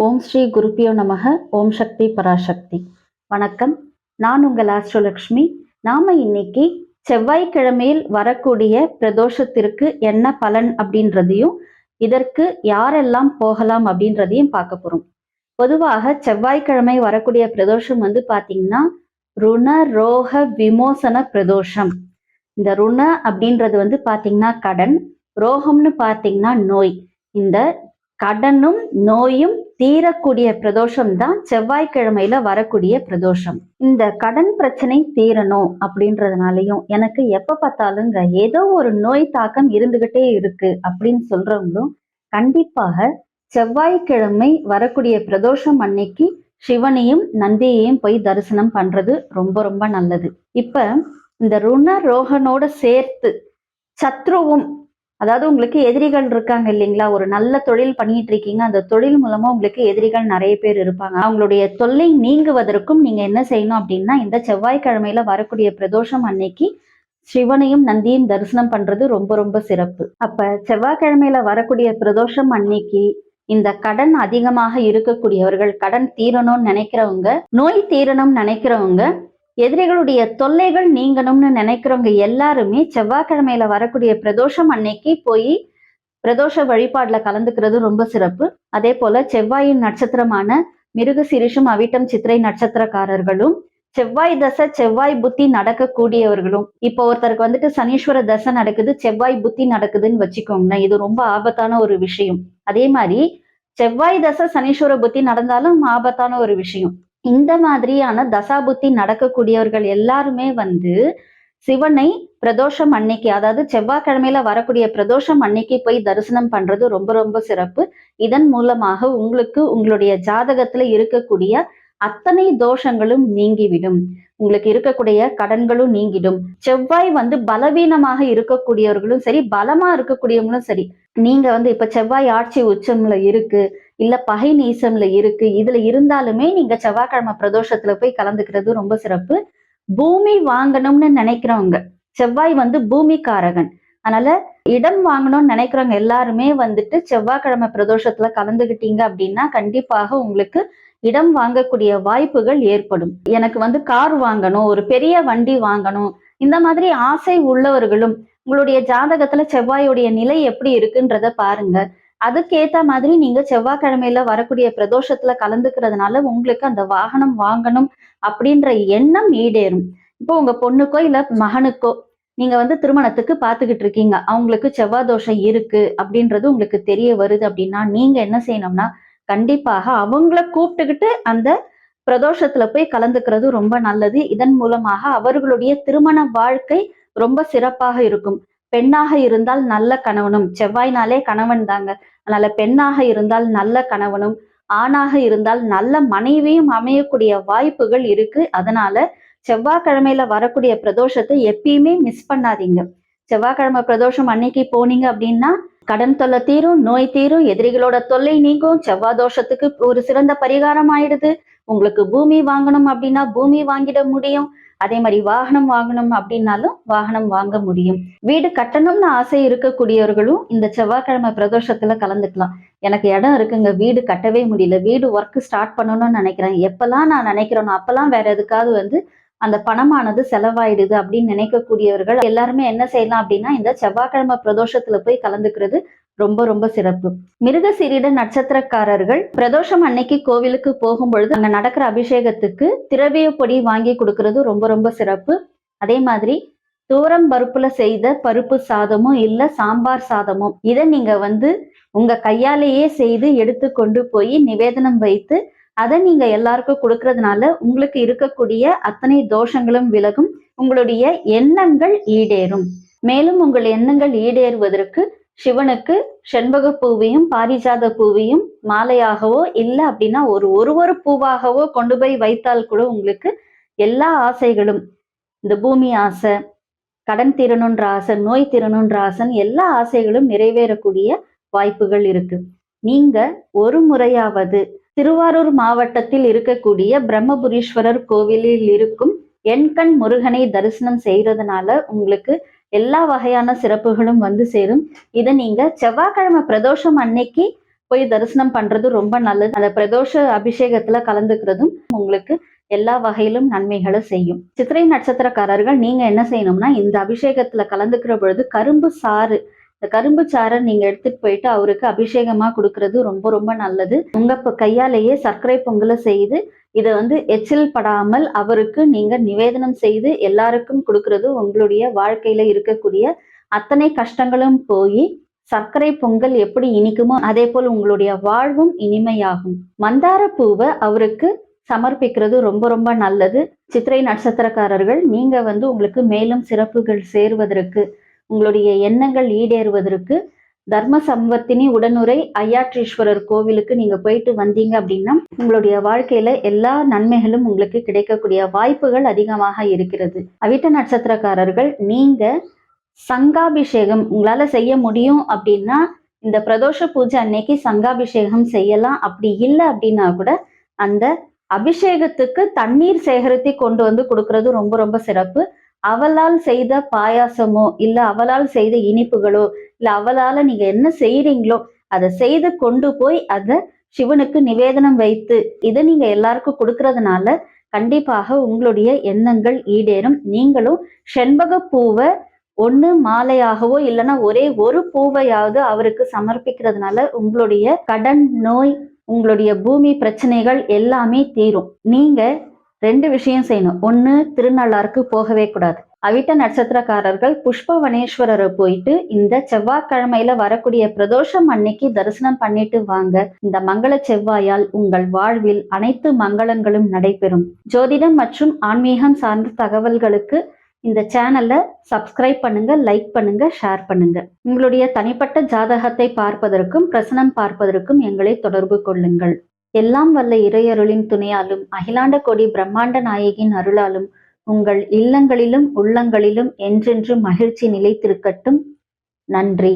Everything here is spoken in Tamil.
ஓம் ஸ்ரீ குருப்பியோ நமக. ஓம் சக்தி பராசக்தி. வணக்கம். நான் உங்கள் ஆஸ்ட்ரோலக்ஷ்மி. நாம இன்னைக்கு செவ்வாய்க்கிழமையில் வரக்கூடிய பிரதோஷத்திற்கு என்ன பலன் அப்படின்றதையும் இதற்கு யாரெல்லாம் போகலாம் அப்படின்றதையும் பார்க்க போறோம். பொதுவாக செவ்வாய்க்கிழமை வரக்கூடிய பிரதோஷம் பாத்தீங்கன்னா ருண ரோக விமோசன பிரதோஷம். இந்த ருண அப்படின்றது பாத்தீங்கன்னா கடன், ரோகம்னு பாத்தீங்கன்னா நோய். இந்த கடனும் நோயும் தீரக்கூடிய பிரதோஷம் தான் செவ்வாய்க்கிழமையில வரக்கூடிய பிரதோஷம். இந்த கடன் பிரச்சனை தீரணும் அப்படின்றதுனாலையும் எனக்கு எப்ப பார்த்தாலுங்க ஏதோ ஒரு நோய் தாக்கம் இருந்துகிட்டே இருக்கு அப்படின்னு சொல்றவங்களும் கண்டிப்பாக செவ்வாய்க்கிழமை வரக்கூடிய பிரதோஷம் அன்னைக்கு சிவனையும் நந்தியையும் போய் தரிசனம் பண்றது ரொம்ப ரொம்ப நல்லது. இப்ப இந்த ருண ரோகனோட சேர்த்து சத்ருவும், அதாவது உங்களுக்கு எதிரிகள் இருக்காங்க இல்லைங்களா, ஒரு நல்ல தொழில் பண்ணிட்டு இருக்கீங்க, அந்த தொழில் மூலமா உங்களுக்கு எதிரிகள் நிறைய பேர் இருப்பாங்க. அவங்களுடைய தொல்லை நீங்குவதற்கும் நீங்க என்ன செய்யணும் அப்படின்னா இந்த செவ்வாய்க்கிழமையில வரக்கூடிய பிரதோஷம் அன்னைக்கு சிவனையும் நந்தியும் தரிசனம் பண்றது ரொம்ப ரொம்ப சிறப்பு. அப்ப செவ்வாய்க்கிழமையில வரக்கூடிய பிரதோஷம் அன்னைக்கு இந்த கடன் அதிகமாக இருக்கக்கூடியவர்கள், கடன் தீரணும்னு நினைக்கிறவங்க, நோய் தீரணும்னு நினைக்கிறவங்க, எதிரிகளுடைய தொல்லைகள் நீங்கணும்னு நினைக்கிறவங்க எல்லாருமே செவ்வாய்க்கிழமையில வரக்கூடிய பிரதோஷம் அன்னைக்கு போய் பிரதோஷ வழிபாடுல கலந்துக்கிறது ரொம்ப சிறப்பு. அதே போல செவ்வாயின் நட்சத்திரமான மிருக சிரிஷம் அவிட்டம் சித்திரை நட்சத்திரக்காரர்களும், செவ்வாய் தசை செவ்வாய் புத்தி நடக்கக்கூடியவர்களும், இப்போ ஒருத்தருக்கு சனீஸ்வர தசை நடக்குது, செவ்வாய் புத்தி நடக்குதுன்னு வச்சுக்கோங்களேன், இது ரொம்ப ஆபத்தான ஒரு விஷயம். அதே மாதிரி செவ்வாய் தசை சனீஸ்வர புத்தி நடந்தாலும் ஆபத்தான ஒரு விஷயம். இந்த மாதிரியான தசாபுத்தி நடக்கக்கூடியவர்கள் எல்லாருமே சிவனை பிரதோஷம் அன்னைக்கு, அதாவது செவ்வாய்க்கிழமையில வரக்கூடிய பிரதோஷம் அன்னைக்கு போய் தரிசனம் பண்றது ரொம்ப ரொம்ப சிறப்பு. இதன் மூலமாக உங்களுக்கு உங்களுடைய ஜாதகத்துல இருக்கக்கூடிய அத்தனை தோஷங்களும் நீங்கிவிடும். உங்களுக்கு இருக்கக்கூடிய கடன்களும் நீங்கிடும். செவ்வாய் பலவீனமாக இருக்கக்கூடியவர்களும் சரி, பலமா இருக்கக்கூடியவங்களும் சரி, நீங்க இப்ப செவ்வாய் ஆட்சி உச்சம்ல இருக்கு, இல்ல பகை நீசம்ல இருக்கு, இதுல இருந்தாலுமே நீங்க செவ்வாய்க்கிழமை பிரதோஷத்துல போய் கலந்துக்கிறது ரொம்ப சிறப்பு. பூமி வாங்கணும்னு நினைக்கிறவங்க, செவ்வாய் பூமிக்காரகன், அதனால இடம் வாங்கணும்னு நினைக்கிறவங்க எல்லாருமே செவ்வாய்க்கிழமை பிரதோஷத்துல கலந்துகிட்டீங்க அப்படின்னா கண்டிப்பாக உங்களுக்கு இடம் வாங்கக்கூடிய வாய்ப்புகள் ஏற்படும். எனக்கு கார் வாங்கணும், ஒரு பெரிய வண்டி வாங்கணும், இந்த மாதிரி ஆசை உள்ளவர்களும் உங்களுடைய ஜாதகத்துல செவ்வாயுடைய நிலை எப்படி இருக்குன்றத பாருங்க. அதுக்கேத்த மாதிரி நீங்க செவ்வாய்க்கிழமையில வரக்கூடிய பிரதோஷத்துல கலந்துக்கிறதுனால உங்களுக்கு அந்த வாகனம் வாங்கணும் அப்படின்ற எண்ணம் ஈடேறும். இப்போ உங்க பொண்ணுக்கோ இல்ல மகனுக்கோ நீங்க திருமணத்துக்கு பாத்துக்கிட்டு இருக்கீங்க, அவங்களுக்கு செவ்வாய் தோஷம் இருக்கு அப்படின்றது உங்களுக்கு தெரிய வருது அப்படின்னா நீங்க என்ன செய்யணும்னா கண்டிப்பாக அவங்கள கூப்பிட்டுக்கிட்டு அந்த பிரதோஷத்துல போய் கலந்துக்கிறது ரொம்ப நல்லது. இதன் மூலமாக அவர்களுடைய திருமண வாழ்க்கை ரொம்ப சிறப்பாக இருக்கும். பெண்ணாக இருந்தால் நல்ல கணவனும், செவ்வாய்னாலே கணவன் தாங்க, அதனால பெண்ணாக இருந்தால் நல்ல கணவனும், ஆணாக இருந்தால் நல்ல மனைவியும் அமையக்கூடிய வாய்ப்புகள் இருக்கு. அதனால செவ்வாய்க்கிழமையில வரக்கூடிய பிரதோஷத்தை எப்பயுமே மிஸ் பண்ணாதீங்க. செவ்வாய்க்கிழமை பிரதோஷம் அன்னைக்கு போனீங்க அப்படின்னா கடன் தொல்லை தீரும், நோய் தீரும், எதிரிகளோட தொல்லை நீங்கும், செவ்வாய் தோஷத்துக்கு ஒரு சிறந்த பரிகாரம் ஆயிடுது. உங்களுக்கு பூமி வாங்கணும் அப்படின்னா பூமி வாங்கிட முடியும். அதே மாதிரி வாகனம் வாங்கணும் அப்படின்னாலும் வாகனம் வாங்க முடியும். வீடு கட்டணும்னு ஆசை இருக்கக்கூடியவர்களும் இந்த செவ்வாய்க்கிழமை பிரதோஷத்துல கலந்துக்கலாம். எனக்கு இடம் இருக்குங்க, வீடு கட்டவே முடியல, வீடு ஒர்க் ஸ்டார்ட் பண்ணணும்னு நினைக்கிறேன், எப்பெல்லாம் நான் நினைக்கிறேனோ அப்பெல்லாம் வேற எதுக்காவது அந்த பணமானது செலவாயிடுது அப்படின்னு நினைக்கக்கூடியவர்கள் எல்லாருமே என்ன செய்யலாம் அப்படின்னா இந்த செவ்வாய்க்கிழமை பிரதோஷத்துல போய் கலந்துக்கிறது ரொம்ப ரொம்ப சிறப்பு. மிருகசீரிட நட்சத்திரக்காரர்கள் பிரதோஷம் அன்னைக்கு கோவிலுக்கு போகும் பொழுது அங்க நடக்கிற அபிஷேகத்துக்கு திரவிய பொடி வாங்கி கொடுக்கறது ரொம்ப ரொம்ப சிறப்பு. அதே மாதிரி தூரம் பருப்புல செய்த பருப்பு சாதமோ இல்ல சாம்பார் சாதமோ இதை நீங்க உங்க கையாலேயே செய்து எடுத்து கொண்டு போய் நிவேதனம் வைத்து அதை நீங்க எல்லாருக்கும் கொடுக்கறதுனால உங்களுக்கு இருக்கக்கூடிய அத்தனை தோஷங்களும் விலகும், உங்களுடைய எண்ணங்கள் ஈடேறும். மேலும் உங்கள் எண்ணங்கள் ஈடேறுவதற்கு சிவனுக்கு செண்பக பூவையும் பாரிஜாத பூவையும் மாலையாகவோ இல்லை அப்படின்னா ஒரு பூவாகவோ கொண்டு போய் வைத்தால் கூட உங்களுக்கு எல்லா ஆசைகளும், இந்த பூமி ஆசை, கடன் தீரணுன்ற ஆசை, நோய் தீரணுன்ற ஆசை, எல்லா ஆசைகளும் நிறைவேறக்கூடிய வாய்ப்புகள் இருக்கு. நீங்க ஒரு முறையாவது திருவாரூர் மாவட்டத்தில் இருக்கக்கூடிய பிரம்மபுரீஸ்வரர் கோவிலில் இருக்கும் எண்கண் முருகனை தரிசனம் செய்யறதுனால உங்களுக்கு எல்லா வகையான சிறப்புகளும் சேரும். இதை நீங்க செவ்வாய்க்கிழமை பிரதோஷம் அன்னைக்கு போய் தரிசனம் பண்றது ரொம்ப நல்லது. அந்த பிரதோஷ அபிஷேகத்துல கலந்துக்கிறதும் உங்களுக்கு எல்லா வகையிலும் நன்மைகளை செய்யும். சித்திரை நட்சத்திரக்காரர்கள் நீங்க என்ன செய்யணும்னா, இந்த அபிஷேகத்துல கலந்துக்கிற பொழுது கரும்பு சாறு, இந்த கரும்பு சாறை நீங்க எடுத்துட்டு போயிட்டு அவருக்கு அபிஷேகமா கொடுக்கறது ரொம்ப ரொம்ப நல்லது. உங்க கையாலேயே சர்க்கரை பொங்கலை செய்து இதை எச்சில் படாமல் அவருக்கு நீங்க நிவேதனம் செய்து எல்லாருக்கும் கொடுக்கறது உங்களுடைய வாழ்க்கையில இருக்கக்கூடிய அத்தனை கஷ்டங்களும் போய் சர்க்கரை பொங்கல் எப்படி இனிக்குமோ அதே போல் உங்களுடைய வாழ்வும் இனிமையாகும். மந்தார பூவை அவருக்கு சமர்ப்பிக்கிறது ரொம்ப ரொம்ப நல்லது. சித்திரை நட்சத்திரக்காரர்கள் நீங்க உங்களுக்கு மேலும் சிறப்புகள் சேருவதற்கு, உங்களுடைய எண்ணங்கள் ஈடேறுவதற்கு தர்ம சம்வர்த்தினி உடனுரை ஐயாற்றீஸ்வரர் கோவிலுக்கு நீங்க போயிட்டு வந்தீங்க அப்படின்னா உங்களுடைய வாழ்க்கையில எல்லா நன்மைகளும் உங்களுக்கு கிடைக்கக்கூடிய வாய்ப்புகள் அதிகமாக இருக்கிறது. அவிட்ட நட்சத்திரக்காரர்கள் நீங்க சங்காபிஷேகம் உங்களால செய்ய முடியும் அப்படின்னா இந்த பிரதோஷ பூஜை அன்னைக்கு சங்காபிஷேகம் செய்யலாம். அப்படி இல்லை அப்படின்னா கூட அந்த அபிஷேகத்துக்கு தண்ணீர் சேகரித்து கொண்டு கொடுக்கறது ரொம்ப ரொம்ப சிறப்பு. அவளால் செய்த பாயாசமோ இல்ல அவளால் செய்த இனிப்புகளோ இல்ல அவளால நீங்க என்ன செய்யறீங்களோ அதை செய்து கொண்டு போய் அதை சிவனுக்கு நிவேதனம் வைத்து இதை நீங்க எல்லாருக்கும் கொடுக்கறதுனால கண்டிப்பாக உங்களுடைய எண்ணங்கள் ஈடேறும். நீங்களும் செண்பக பூவை ஒண்ணு மாலையாகவோ இல்லைன்னா ஒரே ஒரு பூவையாவது அவருக்கு சமர்ப்பிக்கிறதுனால உங்களுடைய கடன், நோய், உங்களுடைய பூமி பிரச்சனைகள் எல்லாமே தீரும். நீங்க 2 விஷயம் செய்யணும். ஒண்ணு, திருநள்ளாருக்கு போகவே கூடாது. அவிட்ட நட்சத்திரக்காரர்கள் புஷ்பவனேஸ்வரரை போயிட்டு இந்த செவ்வாய்க்கிழமையில வரக்கூடிய பிரதோஷம் அன்னைக்கு தரிசனம் பண்ணிட்டு வாங்க. இந்த மங்கள செவ்வாயால் உங்கள் வாழ்வில் அனைத்து மங்களங்களும் நடைபெறும். ஜோதிடம் மற்றும் ஆன்மீகம் சார்ந்த தகவல்களுக்கு இந்த சேனலை சப்ஸ்கிரைப் பண்ணுங்க, லைக் பண்ணுங்க, ஷேர் பண்ணுங்க. உங்களுடைய தனிப்பட்ட ஜாதகத்தை பார்ப்பதற்கும் பிரசனம் பார்ப்பதற்கும் எங்களை தொடர்பு கொள்ளுங்கள். எல்லாம் வல்ல இறையருளின் துணையாலும் அகிலாண்ட கோடி பிரம்மாண்ட நாயகின் அருளாலும் உங்கள் இல்லங்களிலும் உள்ளங்களிலும் என்றென்று மகிழ்ச்சி நிலைத்திருக்கட்டும். நன்றி.